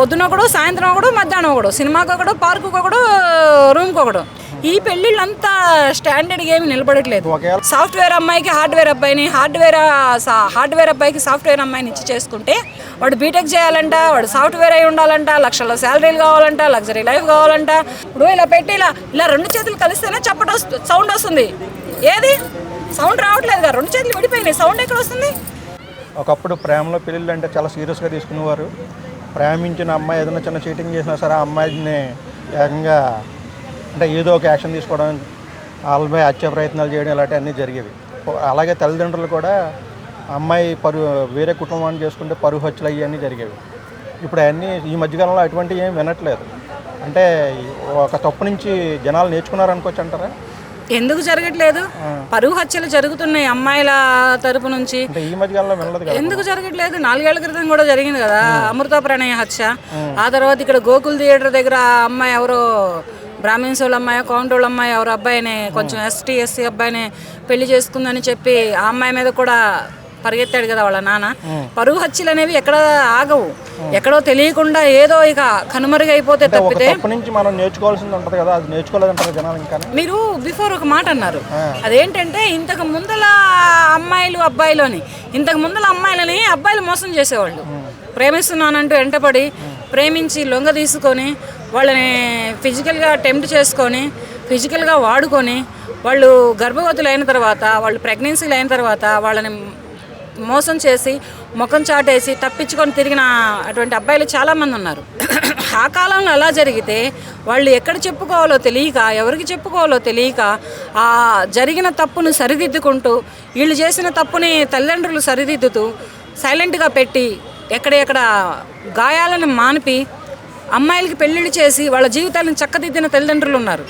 పొద్దున ఒకడు, సాయంత్రం ఒకడు, మధ్యాహ్నం ఒకడు, సినిమాకి ఒకడు, పార్కుకి ఒకడు, రూమ్కి ఒకడు. ఈ పెళ్ళిళ్ళంతా స్టాండర్డ్గా ఏమి నిలబడట్లేదు. సాఫ్ట్వేర్ అమ్మాయికి హార్డ్వేర్ అబ్బాయిని, హార్డ్వేర్ అబ్బాయికి సాఫ్ట్వేర్ అమ్మాయిని ఇచ్చి చేసుకుంటే వాడు బీటెక్ చేయాలంట, వాడు సాఫ్ట్వేర్ అయి ఉండాలంట, లక్షల శాలరీలు కావాలంట, లగ్జరీ లైఫ్ కావాలంట. ఇప్పుడు ఇలా పెట్టి ఇలా రెండు చేతులు కలిస్తేనే సౌండ్ వస్తుంది. ఏది సౌండ్ రావట్లేదుగా, రెండు చేతులు విడిపోయినాయి, సౌండ్ ఎక్కడ వస్తుంది? ఒకప్పుడు ప్రేమలో పెళ్ళిళ్ళు అంటే చాలా సీరియస్గా తీసుకునేవారు. ప్రేమించిన అమ్మాయి ఏదైనా చిన్న చీటింగ్ చేసినా సరే ఆ అమ్మాయిని ఏకంగా అంటే ఏదో ఒక యాక్షన్ తీసుకోవడం, వాళ్ళపై హత్య ప్రయత్నాలు చేయడం ఇలాంటివన్నీ జరిగేవి. అలాగే తల్లిదండ్రులు కూడా అమ్మాయి వేరే కుటుంబాన్ని చేసుకుంటే పరువు హత్యలు అన్నీ జరిగేవి. ఇప్పుడు అవన్నీ ఈ మధ్యకాలంలో అటువంటివి ఏం వినట్లేదు. అంటే ఒక తప్పు నుంచి జనాలు నేర్చుకున్నారు అనుకోవచ్చు అంటారా? ఎందుకు జరగట్లేదు? పరువు హత్యలు జరుగుతున్నాయి అమ్మాయిల తరపు నుంచి. ఈ మధ్యకాలంలో వినలేదు కదా. ఎందుకు జరగట్లేదు? 4 ఏళ్ల క్రితం కూడా జరిగింది కదా అమృత ప్రణయ హత్య. ఆ తర్వాత ఇక్కడ గోకుల్ థియేటర్ దగ్గర అమ్మాయి ఎవరో బ్రాహ్మిన్స్ వాళ్ళ అమ్మాయి, కౌంటోళ్ళ అమ్మాయి ఎవరు అబ్బాయిని కొంచెం ఎస్సీ అబ్బాయిని పెళ్లి చేసుకుందని చెప్పి ఆ అమ్మాయి మీద కూడా పరిగెత్తాడు కదా వాళ్ళ నాన్న. పరువు హత్యలు అనేవి ఎక్కడ ఆగవు, ఎక్కడో తెలియకుండా ఏదో ఇక కనుమరుగైపోతే తప్పితే మనం నేర్చుకోవాల్సింది ఉంటుంది కదా, అది నేర్చుకోలేదంటారు జనాలు. ఇంకా మీరు బిఫోర్ ఒక మాట అన్నారు, అదేంటంటే ఇంతకు ముందల అమ్మాయిలు అబ్బాయిలోని ఇంతకు ముందల అమ్మాయిలని అబ్బాయిలు మోసం చేసేవాళ్ళు. ప్రేమిస్తున్నానంటూ వెంటపడి ప్రేమించి లొంగ తీసుకొని వాళ్ళని ఫిజికల్గా టెంప్ట్ చేసుకొని ఫిజికల్గా వాడుకొని వాళ్ళు గర్భవతులు అయిన తర్వాత, వాళ్ళు ప్రెగ్నెన్సీలు అయిన తర్వాత వాళ్ళని మోసం చేసి ముఖం చాటేసి తప్పించుకొని తిరిగిన అటువంటి అబ్బాయిలు చాలామంది ఉన్నారు. ఆ కాలంలో అలా జరిగితే వాళ్ళు ఎక్కడ చెప్పుకోవాలో తెలియక, ఎవరికి చెప్పుకోవాలో తెలియక ఆ జరిగిన తప్పును సరిదిద్దుకుంటూ, వీళ్ళు చేసిన తప్పుని తల్లిదండ్రులు సరిదిద్దుతూ సైలెంట్గా పెట్టి ఎక్కడెక్కడ గాయాలను మానిపి అమ్మాయిలకి పెళ్ళిళ్ళు చేసి వాళ్ళ జీవితాలను చక్కదిద్దిన తల్లిదండ్రులు ఉన్నారు.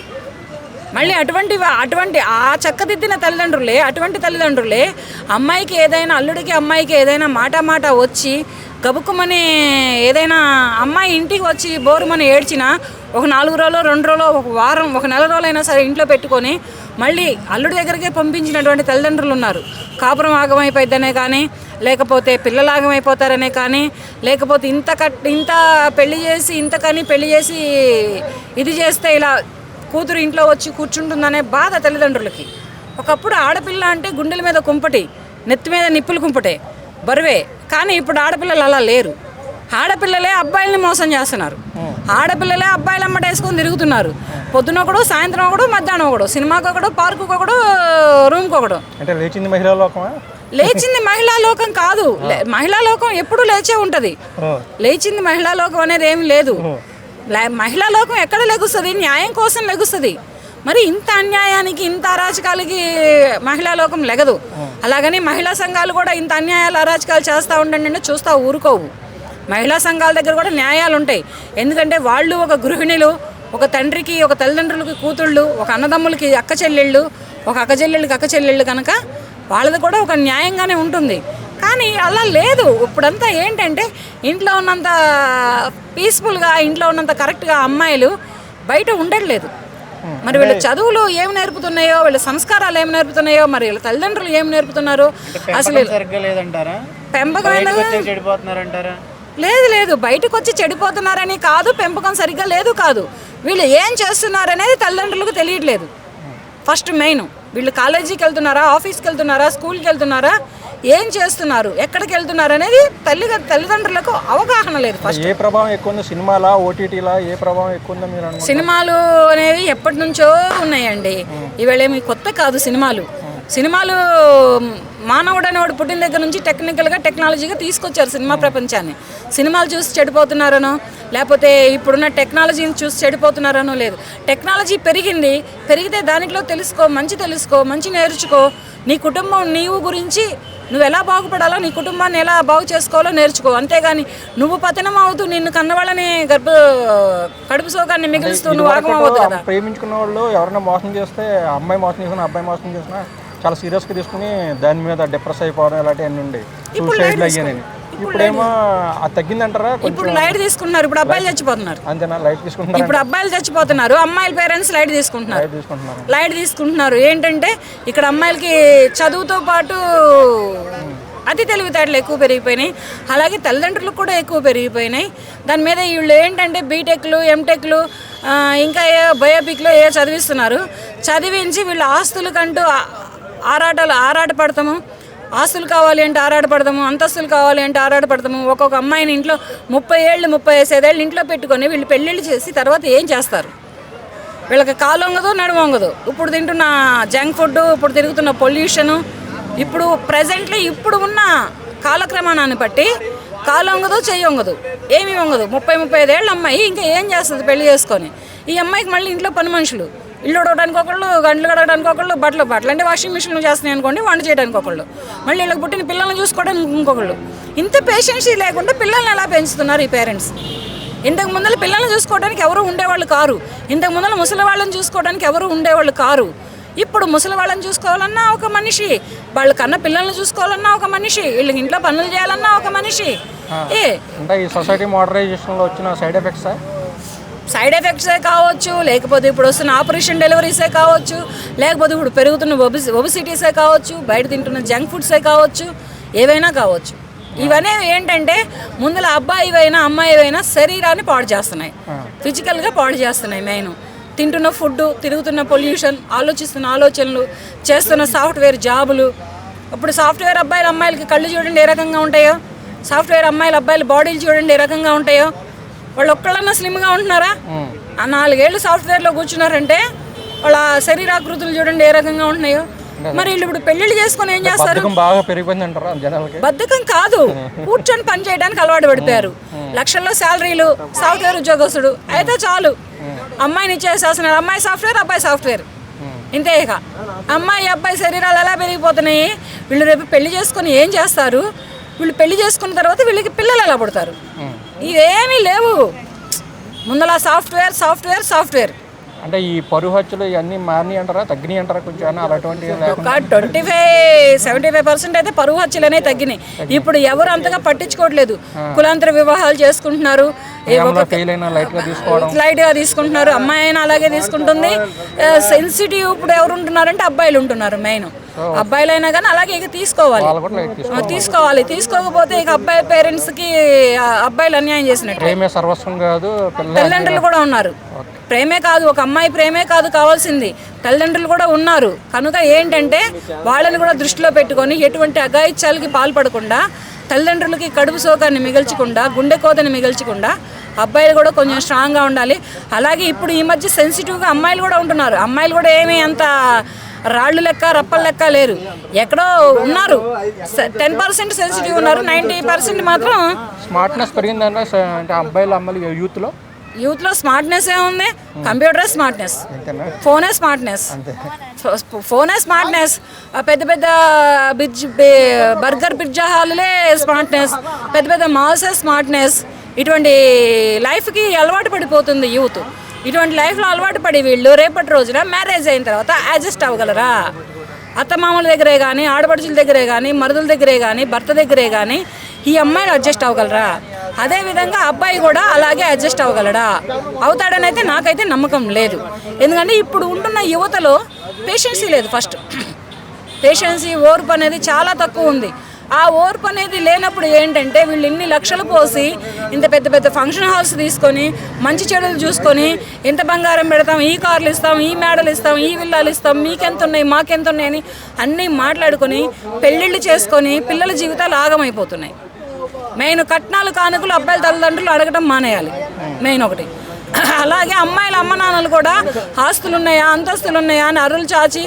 మళ్ళీ అటువంటి ఆ చక్కదిద్దిన తల్లిదండ్రులే, అటువంటి తల్లిదండ్రులే అమ్మాయికి ఏదైనా, అల్లుడికి అమ్మాయికి ఏదైనా మాట వచ్చి గబుక్కుమని ఏదైనా అమ్మాయి ఇంటికి వచ్చి బోరుమని ఏడ్చినా ఒక 4 రోజులు, 2 రోజులు, ఒక వారం, ఒక నెల రోజులైనా సరే ఇంట్లో పెట్టుకొని మళ్ళీ అల్లుడి దగ్గరికే పంపించినటువంటి తల్లిదండ్రులు ఉన్నారు. కాపురం ఆగమైపోయిద్దనే కానీ, లేకపోతే పిల్లలు ఆగమైపోతారనే కానీ, లేకపోతే ఇంత పెళ్లి చేసి ఇది చేస్తే ఇలా కూతురు ఇంట్లో వచ్చి కూర్చుంటుందనే బాధ తల్లిదండ్రులకి. ఒకప్పుడు ఆడపిల్ల అంటే గుండెల మీద కుంపటి, నెత్తి మీద నిప్పులు కుంపటే, బరువే. కానీ ఇప్పుడు ఆడపిల్లలు అలా లేరు. ఆడపిల్లలే అబ్బాయిల్ని మోసం చేస్తున్నారు, ఆడపిల్లలే అబ్బాయిలు అమ్మటేసుకొని తిరుగుతున్నారు. పొద్దున ఒకడు, సాయంత్రం ఒకడు, మధ్యాహ్నం ఒకడు, సినిమాకి ఒకడు, పార్కుకి ఒకడు, రూమ్కి ఒకడు. అంటే లేచింది మహిళా లోకమా? లేచింది మహిళా లోకం కాదు. మహిళా లోకం ఎప్పుడూ లేచే ఉంటుంది. లేచింది మహిళా లోకం అనేది ఏమి లేదు. మహిళా లోకం ఎక్కడ లెగుస్తుంది? న్యాయం కోసం లెగుస్తుంది. మరి ఇంత అన్యాయానికి, ఇంత అరాచకాలకి మహిళా లోకం లెగదు. అలాగని మహిళా సంఘాలు కూడా ఇంత అన్యాయాలు, అరాచకాలు చేస్తూ ఉండండి చూస్తూ ఊరుకోవు. మహిళా సంఘాల దగ్గర కూడా న్యాయాలు ఉంటాయి. ఎందుకంటే వాళ్ళు ఒక గృహిణులు, ఒక తండ్రికి, ఒక తల్లిదండ్రులకి కూతుళ్ళు, ఒక అన్నదమ్ములకి అక్క చెల్లెళ్ళు, ఒక అక్క చెల్లెళ్ళు కనుక వాళ్ళది కూడా ఒక న్యాయంగానే ఉంటుంది. కానీ అలా లేదు. ఇప్పుడంతా ఏంటంటే ఇంట్లో ఉన్నంత పీస్ఫుల్గా, ఇంట్లో ఉన్నంత కరెక్ట్గా అమ్మాయిలు బయట ఉండట్లేదు. మరి వీళ్ళ చదువులు ఏమి నేర్పుతున్నాయో, వీళ్ళ సంస్కారాలు ఏమి నేర్పుతున్నాయో, మరి వీళ్ళ తల్లిదండ్రులు ఏమి నేర్పుతున్నారు? అసలు పెంపకం లేదు. బయటకు వచ్చి చెడిపోతున్నారని కాదు, పెంపకం సరిగ్గా లేదు కాదు, వీళ్ళు ఏం చేస్తున్నారనేది తల్లిదండ్రులకు తెలియట్లేదు. ఫస్ట్ మెయిన్ వీళ్ళు కాలేజీకి వెళ్తున్నారా, ఆఫీస్కి వెళ్తున్నారా, స్కూల్కి వెళ్తున్నారా, ఏం చేస్తున్నారు, ఎక్కడికి వెళ్తున్నారు అనేది తల్లిదండ్రులకు అవగాహన లేదు. ఫస్ట్ ఏ ప్రభావం ఎక్కువ ఉంది? సినిమాలా, ఓటీటీలా ఏ ప్రభావం ఎక్కువ ఉందో మీరు అనుకుంటున్నారు? సినిమాలు అనేవి ఎప్పటి నుంచో ఉన్నాయండి, ఇవాళ ఏమి కొత్త కాదు. సినిమాలు మానవుడు అనేవాడు పుట్టిన దగ్గర నుంచి టెక్నాలజీగా తీసుకొచ్చారు సినిమా ప్రపంచాన్ని. సినిమాలు చూసి చెడిపోతున్నారనో, లేకపోతే ఇప్పుడున్న టెక్నాలజీని చూసి చెడిపోతున్నారనో లేదు. టెక్నాలజీ పెరిగితే దానిలో తెలుసుకో, మంచి నేర్చుకో. నీ కుటుంబం, నీవు గురించి నువ్వు ఎలా బాగుపడాలో, నీ కుటుంబాన్ని ఎలా బాగు చేసుకోవాలో నేర్చుకో. అంతేగాని నువ్వు పతనం అవుతూ నిన్ను కన్నవాళ్ళని కడుపు సోకాన్ని మిగిలిస్తూ నువ్వు ఆగమవుతుంది కదా. ప్రేమించుకున్న వాళ్ళు ఎవరైనా మోసం చేస్తే, అమ్మాయి మోసం చేసినా, అబ్బాయి మోసం చేసినా చాలా సీరియస్గా తీసుకుని దాని మీద డిప్రెస్ అయిపోవడం ఇలాంటివన్నీ ఉండే, సూసైడ్లు అయ్యానని. ఇప్పుడేమో అది తగ్గిందంటారా? ఇప్పుడు లైట్ తీసుకుంటున్నారు. ఇప్పుడు అబ్బాయిలు చచ్చిపోతున్నారు. అంతేనా? లైట్ తీసుకుంటున్నారు. ఇప్పుడు అబ్బాయిలు చచ్చిపోతున్నారు, అమ్మాయిల పేరెంట్స్ లైట్ తీసుకుంటున్నారు. ఏంటంటే ఇక్కడ అమ్మాయిలకి చదువుతో పాటు అతి తెలివితేటలు ఎక్కువ పెరిగిపోయినాయి. అలాగే తల్లిదండ్రులకు కూడా ఎక్కువ పెరిగిపోయినాయి. దాని మీద వీళ్ళు ఏంటంటే బీటెక్లు, ఎంటెక్లు, ఇంకా ఏ బయోపిక్లో ఏ చదివిస్తున్నారు. చదివించి వీళ్ళు ఆస్తులకంటూ ఆరాటపడతాము. ఆస్తులు కావాలి అంటే ఆరాటపడతాము, అంతస్తులు కావాలి అంటే ఆరాటపడతాము. ఒక్కొక్క అమ్మాయిని ఇంట్లో 30 ఏళ్ళు 35 ఏళ్ళు ఇంట్లో పెట్టుకొని వీళ్ళు పెళ్ళిళ్ళు చేసి తర్వాత ఏం చేస్తారు? వీళ్ళకి కాలు వంగదు, నడుము వంగదు. ఇప్పుడు తింటున్న జంక్ ఫుడ్, ఇప్పుడు తిరుగుతున్న పొల్యూషను, ఇప్పుడు ప్రజెంట్లీ ఇప్పుడు ఉన్న కాలక్రమాన్ని బట్టి కాలు వంగదు, చెయ్యి వంగదు, ఏమీ వంగదు. 30-35 ఏళ్ళ అమ్మాయి ఇంకా ఏం చేస్తుంది పెళ్లి చేసుకొని? ఈ అమ్మాయికి మళ్ళీ ఇంట్లో పని మనుషులు, ఇల్లు ఉడవడానికి ఒకళ్ళు, గంటలు కడగడానికి ఒకళ్ళు, బట్టలు అంటే వాషింగ్ మిషన్లు చేస్తున్నాయి అనుకోండి, వంట చేయడానికి ఒకళ్ళు, మళ్ళీ వీళ్ళకి పుట్టిన పిల్లల్ని చూసుకోవడానికి ఇంకొకళ్ళు. ఇంత పేషెన్సీ లేకుండా పిల్లల్ని ఎలా పెంచుతున్నారు ఈ పేరెంట్స్? ఇంతకు ముందర పిల్లల్ని చూసుకోవడానికి ఎవరు ఉండేవాళ్ళు కారు. ఇంతకు ముందర ముసలి వాళ్ళని చూసుకోవడానికి ఎవరు ఉండేవాళ్ళు కారు. ఇప్పుడు ముసలి వాళ్ళని చూసుకోవాలన్నా ఒక మనిషి, వాళ్ళ కన్నా పిల్లల్ని చూసుకోవాలన్నా ఒక మనిషి, వీళ్ళకి ఇంట్లో పనులు చేయాలన్నా ఒక మనిషి. అంటే ఈ సొసైటీ మోడరైజేషన్లో వచ్చిన సైడ్ ఎఫెక్ట్సే కావచ్చు, లేకపోతే ఇప్పుడు వస్తున్న ఆపరేషన్ డెలివరీసే కావచ్చు, లేకపోతే ఇప్పుడు పెరుగుతున్న ఒబిసిటీసే కావచ్చు, బయట తింటున్న జంక్ ఫుడ్సే కావచ్చు, ఏవైనా కావచ్చు. ఇవన్నీ ఏంటంటే ముందుల అబ్బాయివైనా అమ్మాయివైనా శరీరాన్ని పాడు చేస్తున్నాయి, ఫిజికల్గా పాడు చేస్తున్నాయి. మెయిన్ తింటున్న ఫుడ్, తిరుగుతున్న పొల్యూషన్, ఆలోచిస్తున్న ఆలోచనలు, చేస్తున్న సాఫ్ట్వేర్ జాబులు. ఇప్పుడు సాఫ్ట్వేర్ అబ్బాయిలు అమ్మాయిలకి కళ్ళు చూడండి ఏ రకంగా ఉంటాయో, సాఫ్ట్వేర్ అబ్బాయిల బాడీలు చూడండి ఏ రకంగా ఉంటాయో. వాళ్ళు ఒక్కళ్ళన్నా స్లిమ్గా ఉంటున్నారా? ఆ 4 ఏళ్ళు సాఫ్ట్వేర్లో కూర్చున్నారంటే వాళ్ళ శరీరాకృతులు చూడండి ఏ రకంగా ఉంటున్నాయో. మరి వీళ్ళు ఇప్పుడు పెళ్లిళ్ళు చేసుకొని ఏం చేస్తారు? బాగా పెరిగిపోయింది అంటారా జనాలకి? బద్ధకం కాదు, కూర్చొని పని చేయడానికి అలవాటు పడిపోయారు. లక్షల్లో శాలరీలు, సాఫ్ట్వేర్ ఉద్యోగస్తుడు అయితే చాలు, అమ్మాయిని ఇచ్చేసేస్తున్నారు. అమ్మాయి సాఫ్ట్వేర్, అబ్బాయి సాఫ్ట్వేర్, ఇంతే. ఇక అమ్మాయి అబ్బాయి శరీరాలు ఎలా పెరిగిపోతున్నాయి? వీళ్ళు రేపు పెళ్లి చేసుకొని ఏం చేస్తారు? వీళ్ళు పెళ్లి చేసుకున్న తర్వాత వీళ్ళకి పిల్లలు ఎలా పుడతారు? ఇవేమీ లేవు. ముందలా సాఫ్ట్వేర్. అంటే ఈ పరువు హత్యలు ఇవన్నీ మారినాయి అంటారా, తగ్గినాయి అంటారా కొంచెం? అలాంటి ఒక 25-75% అయితే పరువు హత్యలు అనేవి తగ్గినాయి. ఇప్పుడు ఎవరు అంతగా పట్టించుకోవట్లేదు. కులాంతర వివాహాలు చేసుకుంటున్నారు, లైట్గా తీసుకుంటున్నారు. అమ్మాయి అయినా అలాగే తీసుకుంటుంది. సెన్సిటివ్ ఇప్పుడు ఎవరు ఉంటున్నారంటే అబ్బాయిలు ఉంటున్నారు. మెయిన్ అబ్బాయిలైనా కానీ అలాగే ఇక తీసుకోవాలి. తీసుకోకపోతే ఇక అబ్బాయి పేరెంట్స్కి అబ్బాయిలు అన్యాయం చేసినట్టు. తల్లిదండ్రులు కూడా ఉన్నారు. ప్రేమే కాదు, ఒక అమ్మాయి ప్రేమే కాదు కావాల్సింది, తల్లిదండ్రులు కూడా ఉన్నారు. కనుక ఏంటంటే వాళ్ళని కూడా దృష్టిలో పెట్టుకొని ఎటువంటి అఘాయిత్యాలకి పాల్పడకుండా, తల్లిదండ్రులకి కడుపు సోకాన్ని మిగల్చకుండా, గుండె కోతని మిగల్చకుండా అబ్బాయిలు కూడా కొంచెం స్ట్రాంగ్గా ఉండాలి. అలాగే ఇప్పుడు ఈ మధ్య సెన్సిటివ్గా అమ్మాయిలు కూడా ఉంటున్నారు. అమ్మాయిలు కూడా ఏమీ అంత రాళ్ళు లెక్క రప్పల లెక్క లేరు, ఎక్కడో ఉన్నారు. 10% సెన్సిటివ్ ఉన్నారు, 90% మాత్రం స్మార్ట్నెస్ పెరిగిందన్న. అంటే అబ్బాయిలు అమ్మాయిలు యూత్లో స్మార్ట్నెస్ ఏముంది? కంప్యూటర్ స్మార్ట్నెస్, ఫోనే స్మార్ట్నెస్, పెద్ద బర్గర్ పిజ్జా హాలులే స్మార్ట్నెస్, పెద్ద మాల్సే స్మార్ట్నెస్. ఇటువంటి లైఫ్కి అలవాటు పడిపోతుంది యూత్. ఇటువంటి లైఫ్లో అలవాటు పడి వీళ్ళు రేపటి రోజున మ్యారేజ్ అయిన తర్వాత అడ్జస్ట్ అవ్వగలరా? అత్తమామల దగ్గరే కానీ, ఆడపడుచుల దగ్గరే కానీ, మరుదుల దగ్గరే కానీ, భర్త దగ్గరే కానీ ఈ అమ్మాయిలు అడ్జస్ట్ అవ్వగలరా? అదేవిధంగా అబ్బాయి కూడా అలాగే అడ్జస్ట్ అవ్వగలడా? అవుతాడని అయితే నాకైతే నమ్మకం లేదు. ఎందుకంటే ఇప్పుడు ఉంటున్న యువతలో పేషెన్సీ లేదు. ఫస్ట్ పేషెన్సీ, ఓర్పు అనేది చాలా తక్కువ ఉంది. ఆ ఓర్పు అనేది లేనప్పుడు ఏంటంటే వీళ్ళు ఇన్ని లక్షలు పోసి ఇంత పెద్ద ఫంక్షన్ హాల్స్ తీసుకొని మంచి చెడులు చూసుకొని ఇంత బంగారం పెడతాం, ఈ కార్లు ఇస్తాం, ఈ మేడలు ఇస్తాం, ఈ విల్లాలు ఇస్తాం, మీకెంత ఉన్నాయి మాకెంత ఉన్నాయని అన్నీ మాట్లాడుకొని పెళ్ళిళ్ళు చేసుకొని పిల్లల జీవితాలు ఆగమైపోతున్నాయి. మెయిన్ కట్నాలు కానుకలు అబ్బాయిల తల్లిదండ్రులు అడగడం మానేయాలి, మెయిన్ ఒకటి. అలాగే అమ్మాయిల అమ్మ నాన్నలు కూడా ఆస్తులు ఉన్నాయా, అంతస్తులు ఉన్నాయా అని అరులు చాచి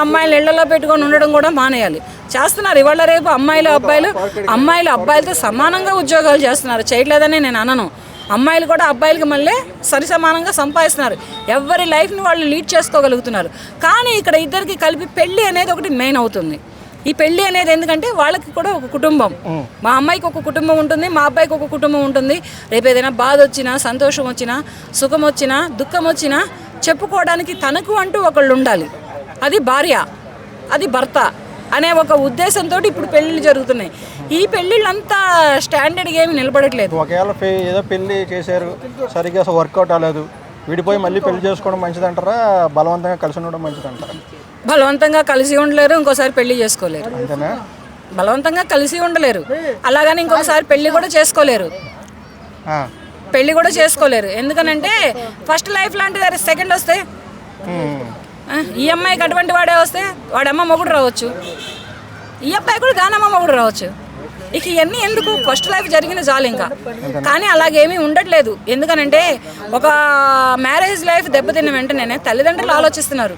అమ్మాయిలు ఇళ్లలో పెట్టుకొని ఉండడం కూడా మానేయాలి. చేస్తున్నారు ఇవాళ రేపు అమ్మాయిలు అబ్బాయిలతో సమానంగా ఉద్యోగాలు చేస్తున్నారు, చేయట్లేదని నేను అనను. అమ్మాయిలు కూడా అబ్బాయిలకి మళ్ళీ సరిసమానంగా సంపాదిస్తున్నారు, ఎవరి లైఫ్ని వాళ్ళు లీడ్ చేసుకోగలుగుతున్నారు. కానీ ఇక్కడ ఇద్దరికి కలిపి పెళ్ళి అనేది ఒకటి మెయిన్ అవుతుంది. ఈ పెళ్ళి అనేది ఎందుకంటే వాళ్ళకి కూడా ఒక కుటుంబం, మా అమ్మాయికి ఒక కుటుంబం ఉంటుంది, మా అబ్బాయికి ఒక కుటుంబం ఉంటుంది. రేపు ఏదైనా బాధ వచ్చినా, సంతోషం వచ్చినా, సుఖం వచ్చినా, దుఃఖం వచ్చినా చెప్పుకోవడానికి తనకు అంటూ ఒకళ్ళు ఉండాలి. అది భార్య, అది భర్త అనే ఒక ఉద్దేశంతో ఇప్పుడు పెళ్ళిళ్ళు జరుగుతున్నాయి. ఈ పెళ్ళిళ్ళంతా స్టాండర్డ్గా ఏమి నిలబడట్లేదు. ఒకవేళ ఏదో పెళ్ళి చేశారు, సరిగ్గా వర్కౌట్ అవ్వలేదు, విడిపోయి మళ్ళీ పెళ్లి చేసుకోవడం మంచిదంటారా, బలవంతంగా కలిసి ఉండడం మంచిదంటారా? బలవంతంగా కలిసి ఉండలేరు, ఇంకోసారి పెళ్లి చేసుకోలేరు. అంతేనా? బలవంతంగా కలిసి ఉండలేరు. అలాగని ఇంకొకసారి పెళ్లి కూడా చేసుకోలేరు. ఎందుకనంటే ఫస్ట్ లైఫ్ లాంటిది సెకండ్ వస్తే ఈ అమ్మాయికి అటువంటి వాడే వస్తే వాడి అమ్మ మొగుడు రావచ్చు, ఈ అబ్బాయి కూడా దాని అమ్మ మొగుడు రావచ్చు. ఇక ఇవన్నీ ఎందుకు? ఫస్ట్ లైఫ్ జరిగిన చాలు ఇంకా. కానీ అలాగేమీ ఉండట్లేదు. ఎందుకనంటే ఒక మ్యారేజ్ లైఫ్ దెబ్బతిన్న వెంటనే తల్లిదండ్రులు ఆలోచిస్తున్నారు,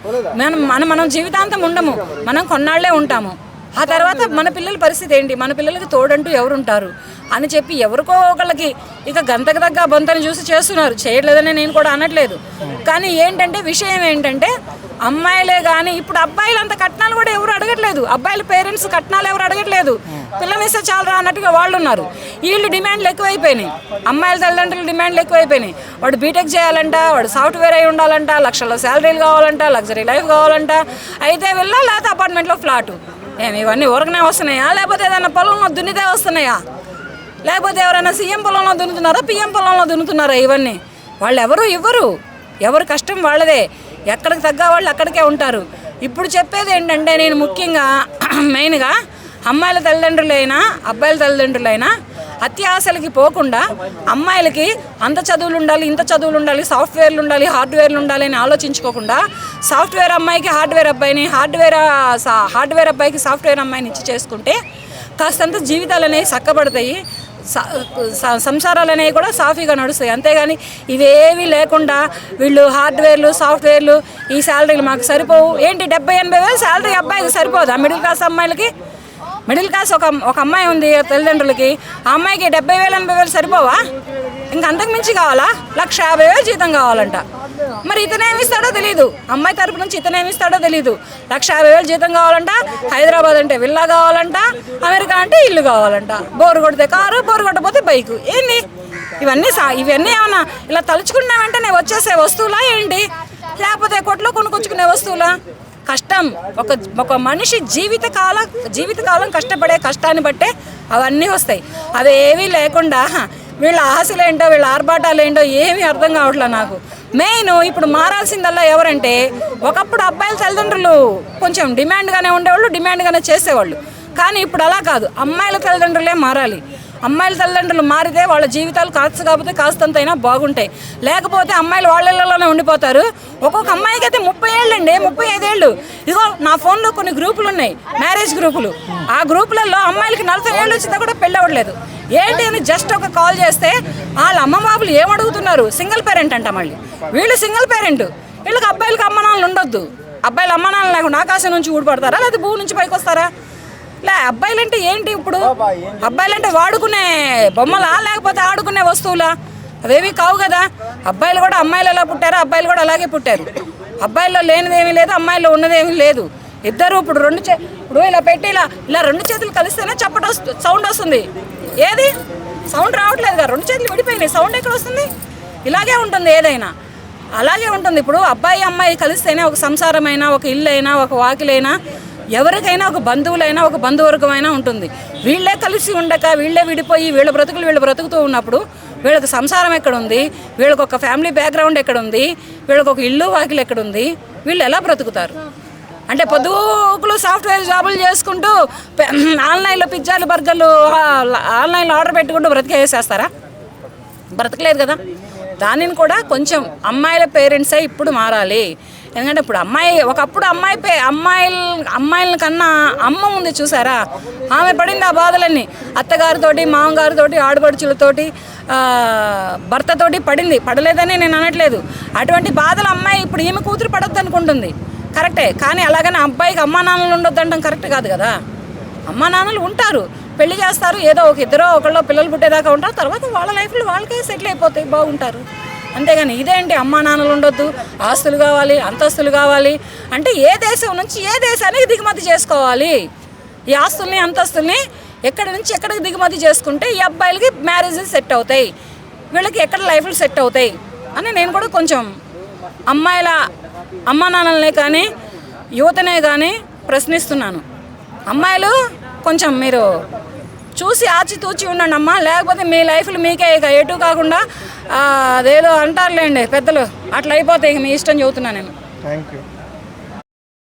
మనం జీవితాంతం ఉండము, మనం కొన్నాళ్లే ఉంటాము, ఆ తర్వాత మన పిల్లల పరిస్థితి ఏంటి, మన పిల్లలకి తోడంటూ ఎవరు ఉంటారు అని చెప్పి ఎవరికో ఒకళ్ళకి ఇక గంతకు తగ్గ బొంతని చూసి చేస్తున్నారు. చేయట్లేదని నేను కూడా అనట్లేదు. కానీ ఏంటంటే విషయం ఏంటంటే అమ్మాయిలే కానీ ఇప్పుడు అబ్బాయిలు అంత కట్నాలు కూడా ఎవరు అడగట్లేదు. అబ్బాయిల పేరెంట్స్ కట్నాలు ఎవరు అడగట్లేదు. పిల్లనిస్తే చాలరా అన్నట్టుగా వాళ్ళు ఉన్నారు. వీళ్ళు డిమాండ్లు ఎక్కువైపోయినాయి, అమ్మాయిల తల్లిదండ్రులు డిమాండ్లు ఎక్కువైపోయినాయి. వాడు బీటెక్ చేయాలంట, వాడు సాఫ్ట్వేర్ అయి ఉండాలంట, లక్షల శాలరీలు కావాలంట, లగ్జరీ లైఫ్ కావాలంట, అయితే వెళ్ళా లేకపోతే అపార్ట్మెంట్లో ఫ్లాటు. ఇవన్నీ ఊరకనే వస్తున్నాయా, లేకపోతే ఏదైనా పొలంలో దున్నితే వస్తున్నాయా, లేకపోతే ఎవరైనా సీఎం పొలంలో దున్నుతున్నారా, పిఎం పొలంలో దున్నుతున్నారా? ఇవన్నీ వాళ్ళు ఎవరు ఇవ్వరు. ఎవరు కష్టం వాళ్ళదే. ఎక్కడికి తగ్గ వాళ్ళు అక్కడికే ఉంటారు. ఇప్పుడు చెప్పేది ఏంటంటే నేను ముఖ్యంగా మెయిన్గా అమ్మాయిల తల్లిదండ్రులైనా అబ్బాయిల తల్లిదండ్రులైనా అత్యాశలకి పోకుండా అమ్మాయిలకి అంత చదువులు ఉండాలి, ఇంత చదువులు ఉండాలి, సాఫ్ట్వేర్లు ఉండాలి, హార్డ్వేర్లు ఉండాలి అని ఆలోచించుకోకుండా సాఫ్ట్వేర్ అమ్మాయికి హార్డ్వేర్ అబ్బాయిని, హార్డ్వేర్ అబ్బాయికి సాఫ్ట్వేర్ అమ్మాయిని ఇచ్చి చేసుకుంటే కాస్తంత జీవితాలు అనేవి చక్కబడతాయి, సంసారాలు అనేవి కూడా సాఫీగా నడుస్తాయి. అంతేగాని ఇవేవి లేకుండా వీళ్ళు హార్డ్వేర్లు సాఫ్ట్వేర్లు ఈ శాలరీలు మాకు సరిపోవు. ఏంటి 70-80 వేలు శాలరీ అబ్బాయికి సరిపోదు. ఆ మిడిల్ క్లాస్ అమ్మాయిలకి, మిడిల్ క్లాస్ ఒక అమ్మాయి ఉంది తల్లిదండ్రులకి, ఆ అమ్మాయికి 70,000-80 వేలు సరిపోవా? ఇంక అంతకు మించి కావాలా? 1,50,000 జీతం కావాలంట. మరి ఇతనేమిస్తాడో తెలీదు, అమ్మాయి తరపు నుంచి ఇతనేమిస్తాడో తెలీదు. 1,50,000 జీతం కావాలంట, హైదరాబాద్ అంటే విల్లా కావాలంట, అమెరికా అంటే ఇల్లు కావాలంట, బోరు కొడితే కారు, బోరు కొట్టకపోతే బైకు. ఏంటి ఇవన్నీ ఏమన్నా ఇలా తలుచుకున్న వెంటనే వచ్చేసే వస్తువులా ఏంటి, లేకపోతే కొట్లో కొనుక్కొచ్చుకునే వస్తువులా? కష్టం ఒక మనిషి జీవితకాలం కష్టపడే కష్టాన్ని బట్టే అవన్నీ వస్తాయి. అవేవీ లేకుండా వీళ్ళ ఆశలేంటో వీళ్ళ ఆర్భాటాలు ఏంటో ఏమీ అర్థం కావట్లేదు నాకు. మెయిన్ ఇప్పుడు మారాల్సిందల్లా ఎవరంటే ఒకప్పుడు అబ్బాయిల తల్లిదండ్రులు కొంచెం డిమాండ్గానే ఉండేవాళ్ళు, డిమాండ్గానే చేసేవాళ్ళు. కానీ ఇప్పుడు అలా కాదు, అమ్మాయిల తల్లిదండ్రులే మారాలి. అమ్మాయిల తల్లిదండ్రులు మారితే వాళ్ళ జీవితాలు కాకపోతే కాస్తంతైనా బాగుంటాయి. లేకపోతే అమ్మాయిలు వాళ్ళ ఇళ్లలోనే ఉండిపోతారు. ఒక్కొక్క అమ్మాయికి అయితే 30 ఏళ్ళండి, 35 ఏళ్ళు. ఇదిగో నా ఫోన్లో కొన్ని గ్రూపులు ఉన్నాయి, మ్యారేజ్ గ్రూపులు. ఆ గ్రూపులలో అమ్మాయిలకి 40 ఏళ్ళు వచ్చినా కూడా పెళ్ళి అవ్వట్లేదు. ఏంటి అని జస్ట్ ఒక కాల్ చేస్తే వాళ్ళ అమ్మ బాబులు ఏమడుగుతున్నారు? సింగిల్ పేరెంట్ అంట. మళ్ళీ వీళ్ళు సింగిల్ పేరెంట్, వీళ్ళకి అబ్బాయిలకి అమ్మనాన్నలు ఉండొద్దు. అబ్బాయిలు అమ్మనాన్నలు లేకుండా ఆకాశం నుంచి ఊడిపడతారా, లేదా భూమి నుంచి పైకి వస్తారా? అబ్బాయిలంటే ఏంటి? ఇప్పుడు అబ్బాయిలంటే వాడుకునే బొమ్మలా, లేకపోతే ఆడుకునే వస్తువులా? అవేమీ కావు కదా. అబ్బాయిలు కూడా అమ్మాయిలు ఎలా పుట్టారో అబ్బాయిలు కూడా అలాగే పుట్టారు. అబ్బాయిల్లో లేనిదేమీ లేదు, అమ్మాయిల్లో ఉన్నదేమీ లేదు. ఇద్దరు ఇప్పుడు ఇప్పుడు ఇలా పెట్టి ఇలా 2 చేతులు కలిస్తేనే సౌండ్ వస్తుంది. ఏది సౌండ్ రావట్లేదు కదా, 2 చేతులు విడిపోయినాయి, సౌండ్ ఎక్కడ వస్తుంది? ఇలాగే ఉంటుంది, ఏదైనా అలాగే ఉంటుంది. ఇప్పుడు అబ్బాయి అమ్మాయి కలిస్తేనే ఒక సంసారమైనా, ఒక ఇల్లు అయినా, ఒక వాకిలైనా, ఎవరికైనా ఒక బంధువులైనా, ఒక బంధువర్గమైనా ఉంటుంది. వీళ్ళే కలిసి ఉండక వీళ్ళే విడిపోయి వీళ్ళ బ్రతుకులు వీళ్ళు బ్రతుకుతూ ఉన్నప్పుడు వీళ్ళకి సంసారం ఎక్కడుంది, వీళ్ళకి ఒక ఫ్యామిలీ బ్యాక్గ్రౌండ్ ఎక్కడుంది, వీళ్ళకి ఒక ఇల్లు వాకిలు ఎక్కడుంది, వీళ్ళు ఎలా బ్రతుకుతారు? అంటే పొద్దుకులు సాఫ్ట్వేర్ జాబులు చేసుకుంటూ ఆన్లైన్లో పిజ్జాలు బర్గర్లు ఆన్లైన్లో ఆర్డర్ పెట్టుకుంటూ బ్రతికేసేస్తారా? బ్రతకలేదు కదా. దానిని కూడా కొంచెం అమ్మాయిల పేరెంట్సే ఇప్పుడు మారాలి. ఎందుకంటే ఇప్పుడు ఒకప్పుడు అమ్మాయిల కన్నా అమ్మ ఉంది చూసారా, ఆమె పడింది ఆ బాధలన్నీ. అత్తగారితోటి, మామగారితోటి, ఆడపడుచులతోటి, భర్తతోటి పడలేదని నేను అనట్లేదు. అటువంటి బాధలు అమ్మాయి ఇప్పుడు ఈమె కూతురు పడొద్దు అనుకుంటుంది, కరెక్టే. కానీ అలాగని అబ్బాయికి అమ్మా నాన్నలు ఉండొద్దు అంటాం కరెక్ట్ కాదు కదా. అమ్మా నాన్నలు ఉంటారు, పెళ్లి చేస్తారు, ఏదో ఇద్దరో ఒకళ్ళో పిల్లలు పుట్టేదాకా ఉంటారు, తర్వాత వాళ్ళ లైఫ్లో వాళ్ళకే సెటిల్ అయిపోతాయి, బాగుంటారు. అంతేగాని ఇదేంటి అమ్మా నాన్నలు ఉండొద్దు, ఆస్తులు కావాలి, అంతస్తులు కావాలి అంటే ఏ దేశం నుంచి ఏ దేశానికి దిగుమతి చేసుకోవాలి? ఈ ఆస్తుల్ని అంతస్తుల్ని ఎక్కడి నుంచి ఎక్కడికి దిగుమతి చేసుకుంటే ఈ అబ్బాయిలకి మ్యారేజెస్ సెట్ అవుతాయి, వీళ్ళకి ఎక్కడ లైఫ్లు సెట్ అవుతాయి అని నేను కూడా కొంచెం అమ్మాయిల అమ్మా నాన్నలనే కానీ యువతనే కానీ ప్రశ్నిస్తున్నాను. అమ్మాయిలు కొంచెం మీరు చూసి ఆచితూచి ఉండండి అమ్మా, లేకపోతే మీ లైఫ్లు మీకే ఇక ఎటు కాకుండా అదేదో అంటారులేండి పెద్దలు, అట్లా అయిపోతాయి. మీ ఇష్టం చెబుతున్నాను నేను. Thank you.